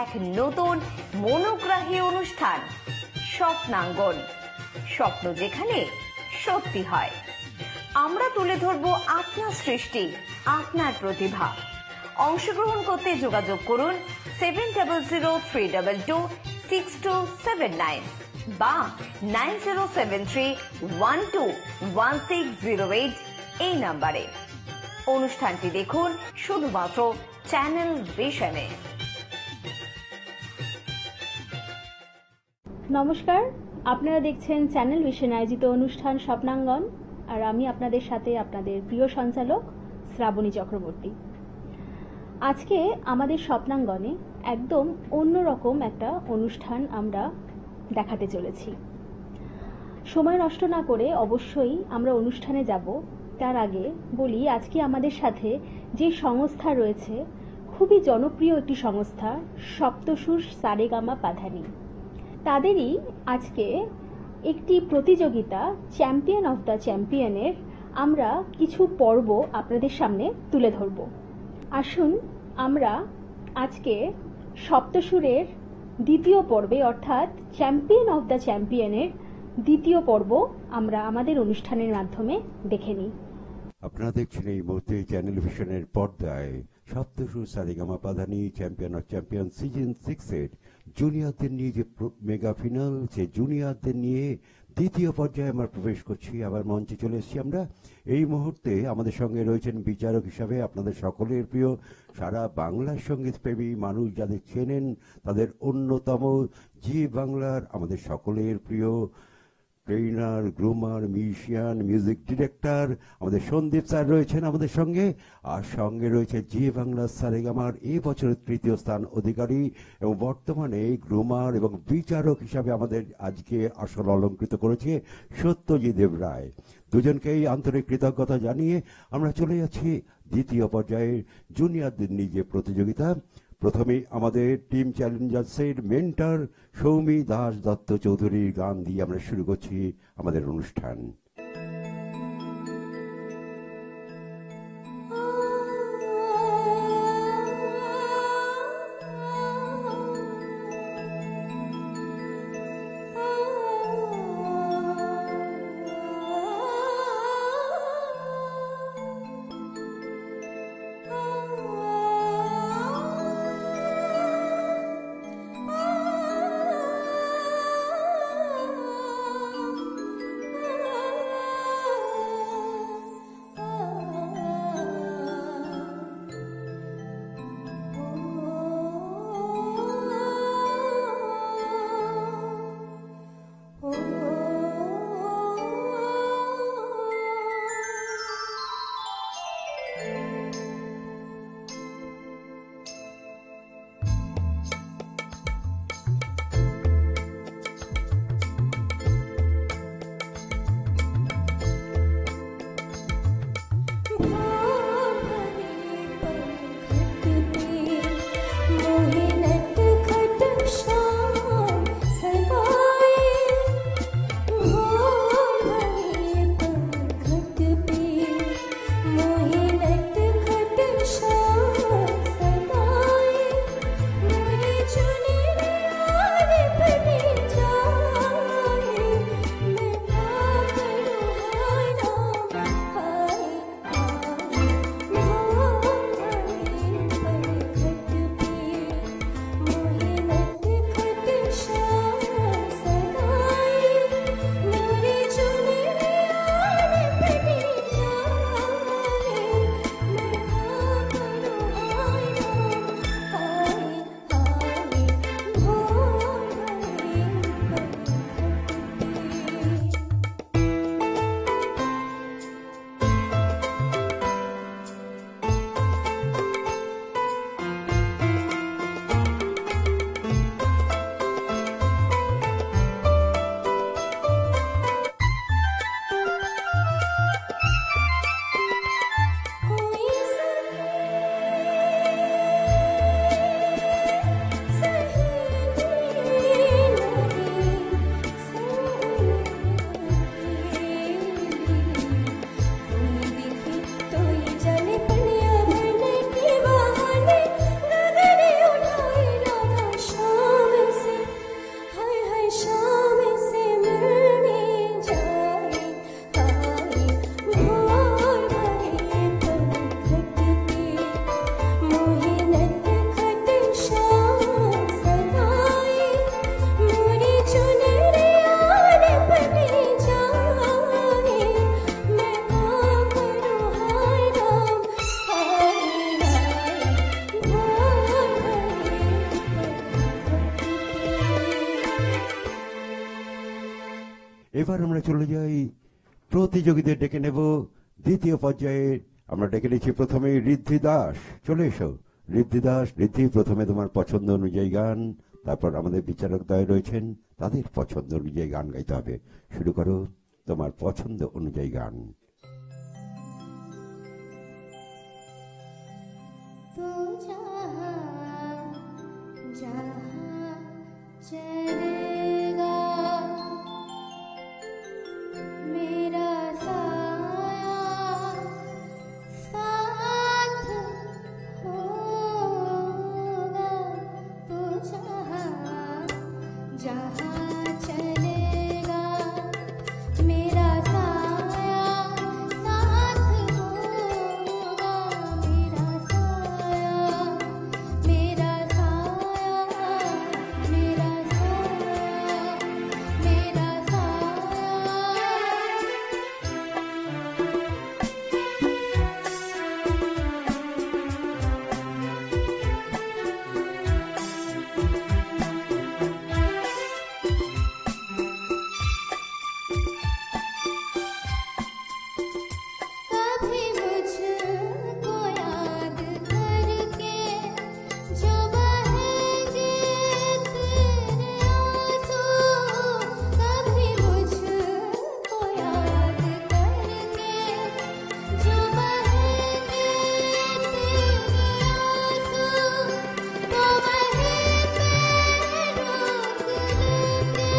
এক নতুন মনোগ্রাহী অনুষ্ঠান স্বপ্নাঙ্গন, স্বপ্ন যেখানে সত্যি হয়। আমরা তুলে ধরব আপনার সৃষ্টি, আপনার প্রতিভা। অংশগ্রহণ করতে যোগাযোগ করুন 7003226279 বা 9073121608 এই নাম্বারে। অনুষ্ঠানটি দেখুন শুধুমাত্র চ্যানেল ভিশনে। নমস্কার, আপনারা দেখছেন চ্যানেল ভিশন আয়োজিত অনুষ্ঠান স্বপ্নাঙ্গন, আর আমি আপনাদের সাথে আপনাদের প্রিয় সঞ্চালক শ্রাবণী চক্রবর্তী। আজকে আমাদের স্বপ্নাঙ্গনে একদম অন্যরকম একটা অনুষ্ঠান আমরা দেখাতে চলেছি। সময় নষ্ট না করে অবশ্যই আমরা অনুষ্ঠানে যাব। তার আগে বলি, আজকে আমাদের সাথে যে সংস্থা রয়েছে, খুবই জনপ্রিয় একটি সংস্থা, সপ্তসুর সারেগামা পাধানি। তাদেরই আজকে একটি প্রতিযোগিতা চ্যাম্পিয়ন অফ দ্য চ্যাম্পিয়নের আমরা কিছু পর্ব আপনাদের সামনে তুলে ধরব। আসুন আমরা আজকে সপ্তসুরের দ্বিতীয় পর্বে অর্থাৎ চ্যাম্পিয়ন অফ দ্য চ্যাম্পিয়নের দ্বিতীয় পর্ব আমরা আমাদের অনুষ্ঠানের মাধ্যমে দেখে নিই। আপনারা দেখছেন এই মুহূর্তে চ্যানেল ভিশনের পর্দায় Saptasur Saregama Padhani champion of champion season 6 এর জুনিয়রদের নিয়ে যে মেগা ফিনাল, সে জুনিয়রদের নিয়ে দ্বিতীয় পর্যায়ে আমরা প্রবেশ করছি। আবার মঞ্চে চলে এসেছি আমরা। এই মুহূর্তে আমাদের সঙ্গে রয়েছেন বিচারক হিসাবে আপনাদের সকলের প্রিয়, সারা বাংলার সঙ্গীত প্রেমী মানুষ যাদের চেনেন, তাদের অন্যতম জি বাংলার আমাদের সকলের প্রিয় trainer, groomer, musician, music director আমাদের সন্দীপ স্যার রয়েছেন আমাদের সঙ্গে। আর সঙ্গে রয়েছে জি বাংলা সারেগামার এই বছরের তৃতীয় স্থান অধিকারী এবং বর্তমানে গ্রুমার এবং বিচারক হিসাবে আমাদের আজকে আসল অলঙ্কৃত করেছে সত্যজিৎ দেব রায়। দুজনকেই আন্তরিক কৃতজ্ঞতা জানিয়ে আমরা চলে যাচ্ছি দ্বিতীয় পর্যায়ের জুনিয়রদের নিয়ে যে প্রতিযোগিতা। প্রথমে আমাদের টিম চ্যালেঞ্জার্সের মেন্টর সৌমি দাস দত্ত চৌধুরীর গান দিয়ে আমরা শুরু করছি আমাদের অনুষ্ঠান। এবার আমরা চলে যাই প্রতিযোগীদের ডেকে নেব দ্বিতীয় পর্যায়ে। আমরা ডেকে নিচ্ছি প্রথমে ঋদ্ধি দাস। চলে এসো ঋদ্ধি দাস। ঋদ্ধি, প্রথমে তোমার পছন্দ অনুযায়ী গান, তারপর আমাদের বিচারক দ্বয় রয়েছেন, তাদের পছন্দ অনুযায়ী গান গাইতে হবে। শুরু করো তোমার পছন্দ অনুযায়ী গান। तू जहाँ जहाँ चलेगा मेरा साया साथ होगा। तू जहाँ जहाँ चलेगा मेरा साया साथ होगा। मेरा साया मेरा साया मेरा साया मेरा कभी मुझको याद करके जो बहेंगे तेरे आंसू। कभी मुझको याद करके जो बहेंगे तेरे आंसू। तो वहीं पे रोक लेंगे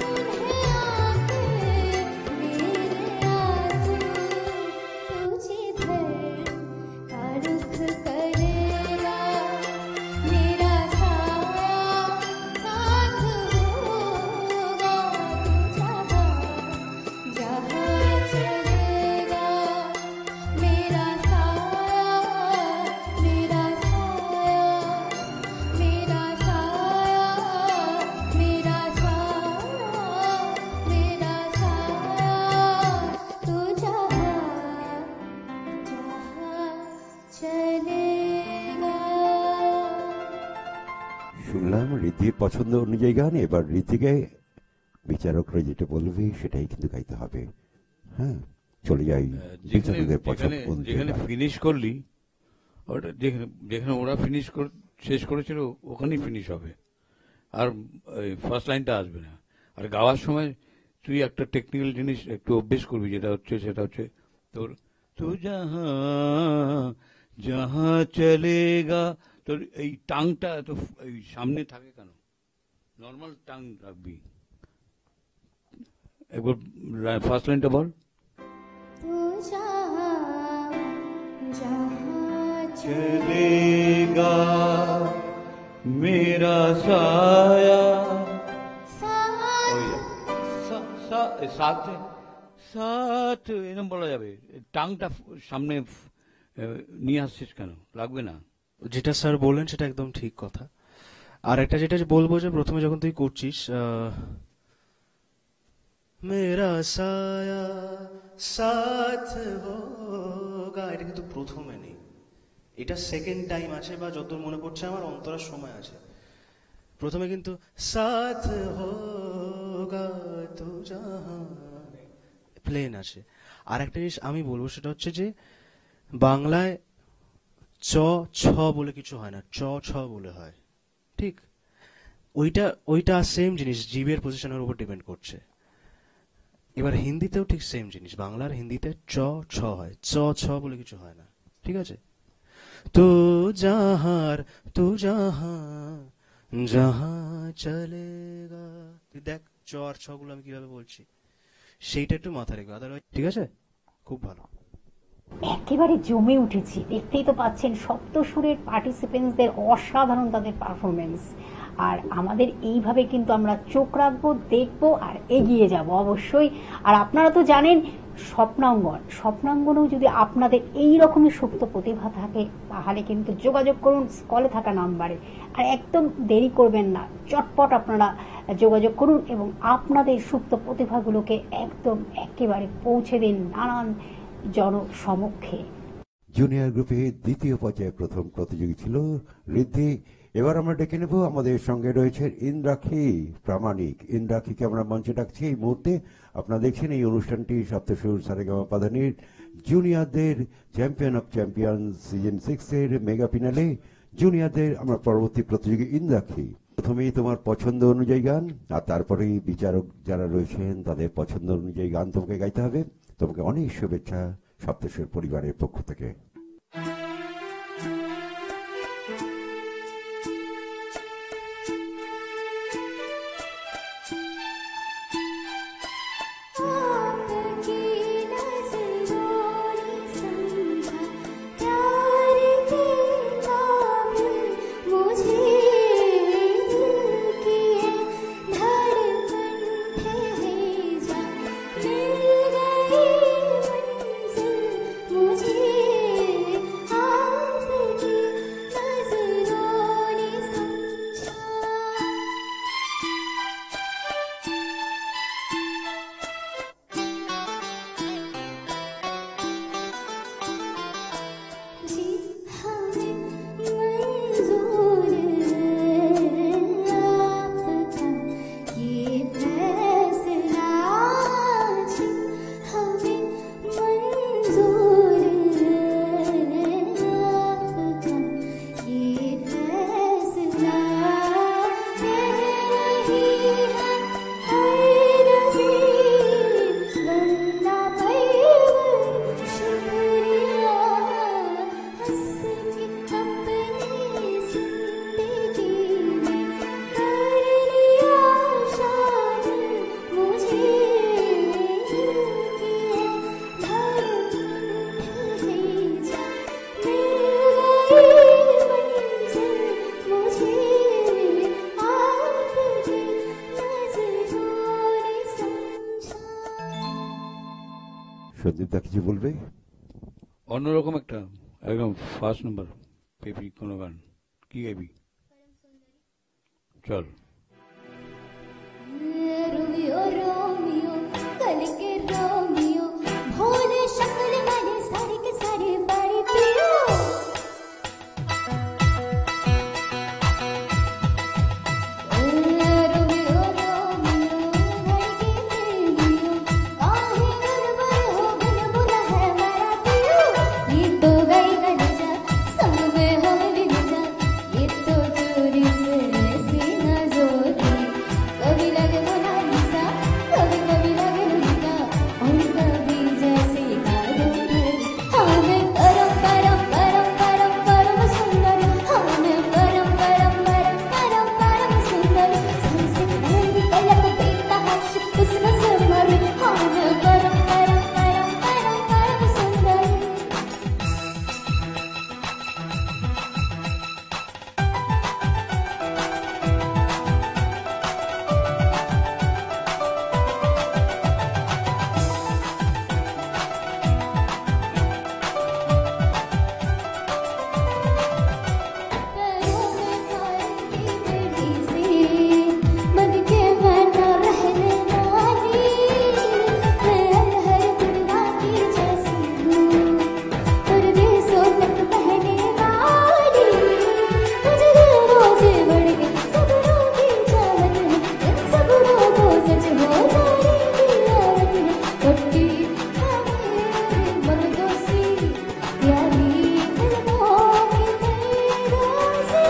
उन्हें आके मेरे आंसू। तुझे धर का रुख करेगा मेरा साया साथ होगा। तू जहाँ जहाँ चलेगा मेरा साया मेरा साया मेरा साया मेरा साया मेरा साया। तू जहाँ चलेगा। শুনলাম ঋদ্ধির পছন্দ অনুযায়ী গান। এবার ঋদ্ধিকে বিচারকরা যেটা বলবে সেটাই কিন্তু গাইতে হবে। হ্যাঁ, চলে যাই যেখানে বিচারকদের পছন্দ যেখানে অনুযায়ী যেখানে গান। ফিনিশ করলি, ওটা যেখানে যেখানে ওরা শেষ করেছিল ওখানেই ফিনিশ হবে, আর ফার্স্ট লাইনটা আসবে না। আর গাওয়ার সময় তুই একটা টেকনিক্যাল জিনিস একটু অভ্যেস করবি, সেটা হচ্ছে তোর তু যাহা যাহা চলেগা। তোর এই টাংটা এত এই সামনে থাকে কেন? নর্মাল টাং রাখবি। একবার ফার্স্ট লাইনটা বল। तू जहाँ जहाँ चलेगा मेरा साया। साथ সাথ এরকম বলা যাবে। টাংটা সামনে নিয়ে আসছিস কেন? লাগবে না। যেটা স্যার বললেন সেটা একদম ঠিক কথা। আর একটা যেটা বলবো যে প্রথমে যখন তুই করছিস মেরা সায়া সাথ হোগা, এটা কিন্তু প্রথমে নেই, এটা সেকেন্ড টাইম আছে, বা যত মনে পড়ছে আমার অন্তরার সময় আছে। প্রথমে কিন্তু সাথ হোগা তো জাহাঁ প্লেন আছে। আর একটা জিনিস আমি বলবো সেটা হচ্ছে যে বাংলায় চ ছ বলে কিছু হয় না, চ ছ বলে হয়, ঠিক? ওইটা সেম জিনিস, জিভের পজিশনের উপর ডিপেন্ড করছে। এবার হিন্দিতেও ঠিক সেম জিনিস, বাংলার হিন্দিতে চ ছ হয়, চ ছ বলে কিছু হয় না, ঠিক আছে? তো যাহা যাহা চলেগা, তুই দেখ চ আর ছ গুলো আমি কিভাবে বলছি, সেইটা একটু মাথায় রেখো, আদারওয়াইজ ঠিক আছে? খুব ভালো। একেবারে জমে উঠেছি, দেখতেই তো পাচ্ছেন সপ্তসুরের পার্টিসিপেন্টসদের অসাধারণ তাদের পারফরমেন্স। আর আমাদের এইভাবে কিন্তু আমরা চোখ রাখবো, দেখবো আর এগিয়ে যাব অবশ্যই। আর আপনারা তো জানেন স্বপ্নাঙ্গনেও যদি আপনাদের এই রকমই সুপ্ত প্রতিভা থাকে তাহলে কিন্তু যোগাযোগ করুন স্কলে থাকা নাম্বারে। আর একদম দেরি করবেন না, চটপট আপনারা যোগাযোগ করুন এবং আপনাদের সুপ্ত প্রতিভাগুলোকে একদম একেবারে পৌঁছে দিন নানান জনসমক্ষে। জুনিয়র গ্রুপে দ্বিতীয় পর্যায়ে প্রথম প্রতিযোগী ছিল ঋদ্ধি। এবার আমরা ডেকে নেব, আমাদের সঙ্গে রয়েছেন ইন্দ্রাক্ষী প্রামাণিক। ইন্দ্রাক্ষীকে আমরা মঞ্চে ডাকছি এই মুহূর্তে। আপনারা দেখছেন এই অনুষ্ঠানটি সপ্তসুর সারেগামা পাধানির জুনিয়রদের চ্যাম্পিয়ন অফ চ্যাম্পিয়ন সিজন 6 এর মেগা ফিনালে জুনিয়রদের আমরা পরবর্তী প্রতিযোগী ইন্দ্রাক্ষী। প্রথমেই তোমার পছন্দ অনুযায়ী গান, আর তারপরেই বিচারক যারা রয়েছেন তাদের পছন্দ অনুযায়ী গান তোমাকে গাইতে হবে। তোমাকে অনেক শুভেচ্ছা সপ্তসুর পরিবারের পক্ষ থেকে। आपकी नज़रों ने समझा प्यार के काबिल मुझे दिल की धड़कन भेजा मिल गई मंजिल मुझे आपकी नज़रों ने समझा जी हमें मंजूर आपका ये फैसला जी हमें मंजूर आपका ये फैसला कह रही है हर नज़ीर वरना पर शुक्रिया हंस के अपनी जिंदगी में कर लिया शामिल मुझे दिल की धड़कन भेजा मिल गई मंजिल मुझे आपकी नज़रों ने समझा। সন্দীপ দা কিছু বলবে? অন্যরকম একটা একদম ফার্স্ট নাম্বার পেপি কোনো গান কি গাইবি? চল। रोमियो रोमियो कल के रोमियो भोले शक्ल वाले सारे के सारे बड़े पियो रोमियो रोमियो घर के प्रेमियो काहे गड़बड़ हो गन बुला है मेरा पियो ये तो गई गलजा संग में हम भी जा ये तो चोरी से सीना जोरी कभी लगे मोनालिसा कभी कभी लगे लुलिका और कभी जैसे कादूर हमें परम परम परम परम परम सुंदर हमें परम परम परम परम परम सुंदर सबसे पहली पलक देखता है खुश नजर मर हमें परम परम परम परम परम सुंदर पैरों में खाएगी बेटी सी मन के मैं न रहने वाली मैं हर दुनिया की जैसी हूँ परदेसों तक बहने वाली मुझे रोजे बढ़ गई सपनों की चाहत है इन सपनों को सच हो जाएगी औरत है कट्टी हमें मन दोषी प्यारी फिल्मों की तेरासी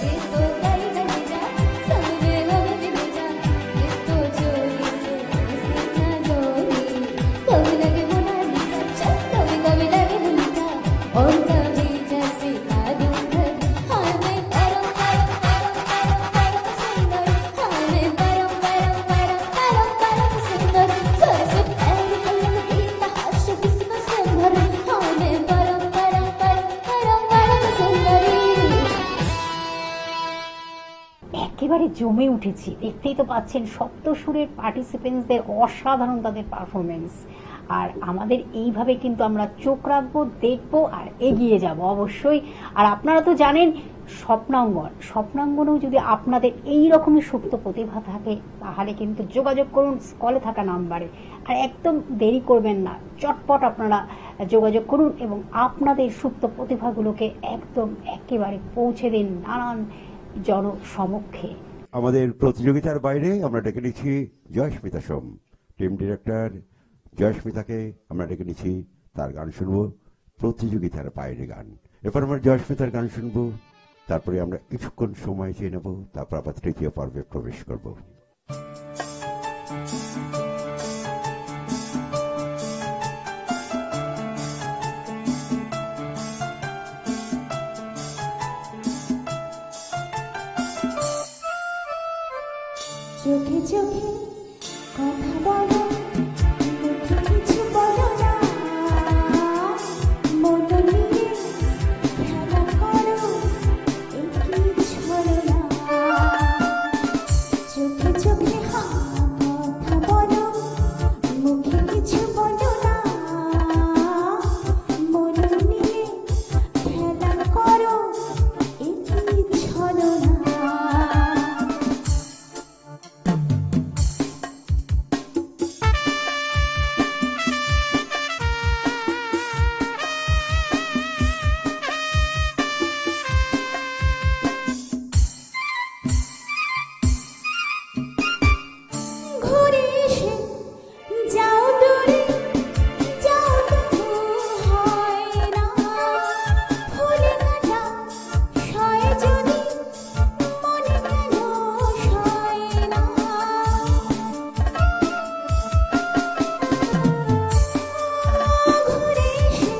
ये तो गई गलीजा संग में हम भी जा ये तो चोरी से सीना जोरी कभी लगे मोनालिसा चल कभी कभी लगे लुलिका और कभी जैसे कादूर हमें परम परम परम परम परम सुंदर हमें परम परम परम परम परम सुंदर सबसे पहली पलक देखता हर्ष किसका संभर हमें परम परम परम परम परम सुंदरी একেবারে জমে উঠেছি। দেখতেই তো পাচ্ছেন সপ্তসুরের পার্টিসিপেন্টসদের অসাধারণ তাদের পারফরমেন্স। আর আমাদের এইভাবে কিন্তু আমরা চোখ রাখবো, দেখবো আর এগিয়ে যাব অবশ্যই। আর আপনারা তো জানেন স্বপ্নাঙ্গনেও যদি আপনাদের এই রকমই সুপ্ত প্রতিভা থাকে তাহলে কিন্তু যোগাযোগ করুন স্কলে থাকা নাম্বারে। আর একদম দেরি করবেন না, চটপট আপনারা যোগাযোগ করুন এবং আপনাদের সুপ্ত প্রতিভাগুলোকে একদম একেবারে পৌঁছে দিন নানান জনসমক্ষে। আমাদের প্রতিযোগিতার বাইরে আমরা ডেকে নিচ্ছি জয়স্মিতা সোম, টিম ডিরেক্টর জয়স্মিতাকে আমরা ডেকে নিচ্ছি, তার গান শুনবো, প্রতিযোগিতার বাইরে গান। এরপর আমরা জয়স্মিতার গান শুনবো, তারপরে আমরা কিছুক্ষণ সময় চেয়ে নেব, তারপর আবার তৃতীয় পর্বে প্রবেশ করব। চোখে চোখে কথা বলো, মুখে কিছু বলো না, মন নিয়ে খেলা করো, একই ছলনা। চোখে চোখে কথা বলো, মুখে কিছু বলো না, মন নিয়ে খেলা করো, একই ছলনা। ঘুরে এসে যাও দূরে, যাও তবু হয় না, ফুলে কাটা সয় যদি মনে কেন সয় না। ঘুরে এসে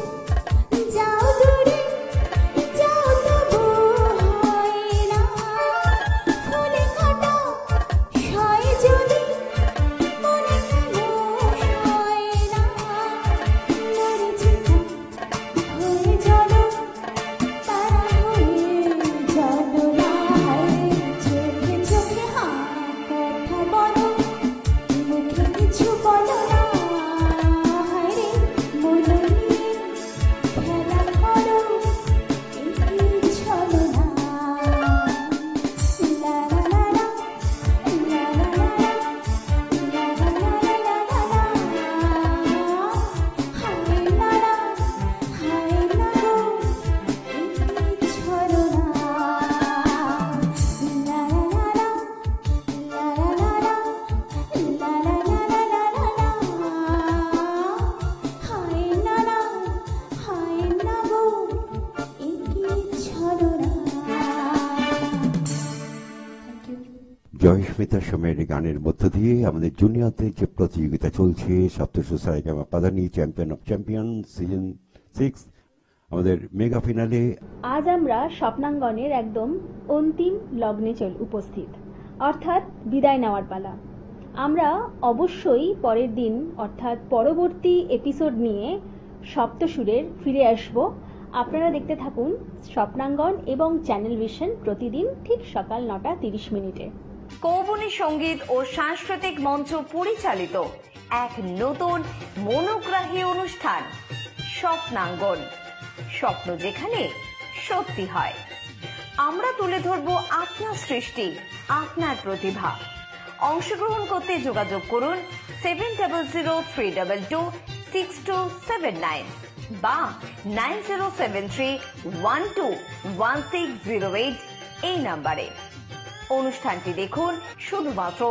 যাও দূরে, যাও তবু হয় না, ফুলে কাটা সয় যদি মনে কেন সয় না। মরিচিকা হয়ে চলো, তারা হয়ে চলো না। চোখে চোখে কথা বলো, মুখে কিছু বলো না, হায়রে মন নিয়ে খেলা করো, একই ছলনা। লা লা লা লা, লা লা লা লা, লা লা লা লা লা লা লা। হায় না না, হায় না গো, একই ছলনা। লা লা লা লা, লা লা লা লা, লা লা লা লা লা লা লা। হায় না না, হায় না গো, একই ছলনা। Thank you. জয়স্মিতা সোমের গানের মধ্য দিয়ে আমাদের জুনিয়রদের যে প্রতিযোগিতা চলছে, সপ্তদশ Saregama Padhani champion of champion season 6, আমাদের মেগা ফিনালে আজ আমরা স্বপ্নাঙ্গনের একদম অন্তিম লগ্নে উপস্থিত, অর্থাৎ বিদায় নেওয়ার পালা। আমরা অবশ্যই পরের দিন অর্থাৎ পরবর্তী এপিসোড নিয়ে সপ্তসুরের ফিরে আসব। আপনারা দেখতে থাকুন স্বপ্নাঙ্গন এবং চ্যানেল ভিশন প্রতিদিন ঠিক সকাল 9:30। কৌবনী সঙ্গীত ও সাংস্কৃতিক মঞ্চ পরিচালিত এক নতুন মনোগ্রাহী অনুষ্ঠান স্বপ্নাঙ্গন, স্বপ্ন যেখানে সত্যি হয়। আমরা তুলে ধরব আপনার সৃষ্টি, আপনার প্রতিভা। অংশগ্রহণ করতে যোগাযোগ করুন 7003226279 বা 9073121608 এই নাম্বারে। অনুষ্ঠানটি দেখুন শুধুমাত্র